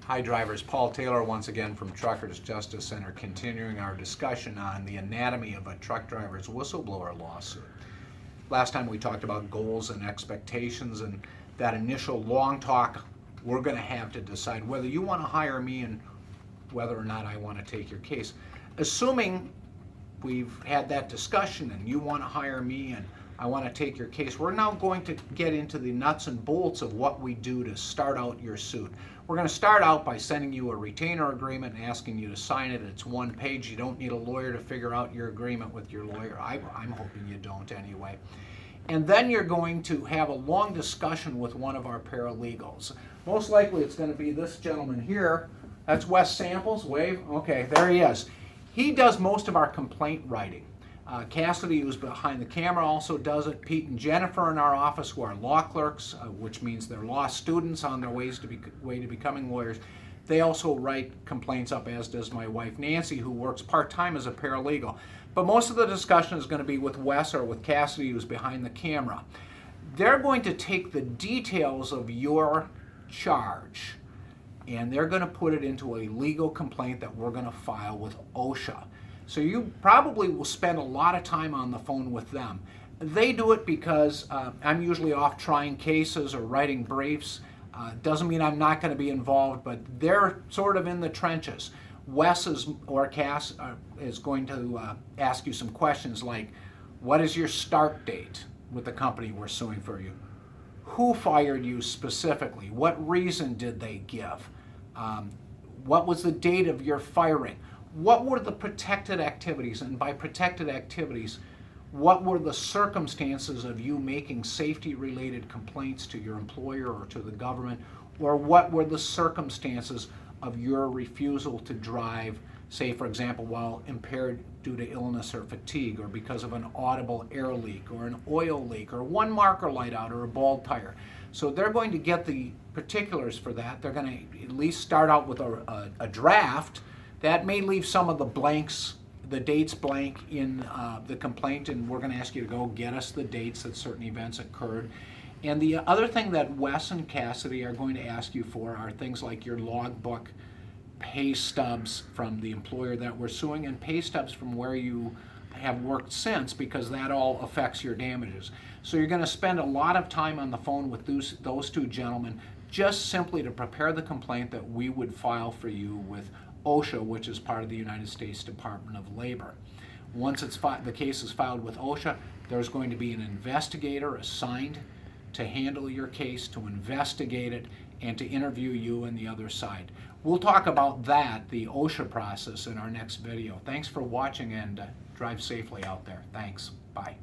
Hi drivers, Paul Taylor once again from Truckers Justice Center, continuing our discussion on the anatomy of a truck driver's whistleblower lawsuit. Last time we talked about goals and expectations and that initial long talk we're going to have to decide whether you want to hire me and whether or not I want to take your case. Assuming we've had that discussion and you want to hire me and I want to take your case, we're now going to get into the nuts and bolts of what we do to start out your suit. We're going to start out by sending you a retainer agreement and asking you to sign it. It's one page. You don't need a lawyer to figure out your agreement with your lawyer. I'm hoping you don't anyway. And then you're going to have a long discussion with one of our paralegals. Most likely it's going to be this gentleman here. That's Wes Samples. Wave. Okay, there he is. He does most of our complaint writing. Cassidy, who's behind the camera, also does it. Pete and Jennifer in our office, who are law clerks, which means they're law students on their way to becoming lawyers. They also write complaints up, as does my wife Nancy, who works part-time as a paralegal. But most of the discussion is going to be with Wes or with Cassidy, who's behind the camera. They're going to take the details of your charge and they're going to put it into a legal complaint that we're going to file with OSHA. So you probably will spend a lot of time on the phone with them. They do it because I'm usually off trying cases or writing briefs. Doesn't mean I'm not going to be involved, but they're sort of in the trenches. Wes or Cass is going to ask you some questions like, what is your start date with the company we're suing for you? Who fired you specifically? What reason did they give? What was the date of your firing? What were the protected activities? And by protected activities, what were the circumstances of you making safety-related complaints to your employer or to the government? Or what were the circumstances of your refusal to drive, say, for example, while impaired due to illness or fatigue, or because of an audible air leak, or an oil leak, or one marker light out, or a bald tire? So they're going to get the particulars for that. They're going to at least start out with a draft. That may leave some of the blanks, the dates blank in the complaint, and we're going to ask you to go get us the dates that certain events occurred. And the other thing that Wes and Cassidy are going to ask you for are things like your logbook, pay stubs from the employer that we're suing, and pay stubs from where you have worked since, because that all affects your damages. So you're going to spend a lot of time on the phone with those two gentlemen just simply to prepare the complaint that we would file for you with OSHA, which is part of the United States Department of Labor. Once the case is filed with OSHA, there's going to be an investigator assigned to handle your case, to investigate it, and to interview you and the other side. We'll talk about that, the OSHA process, in our next video. Thanks for watching, and drive safely out there. Thanks. Bye.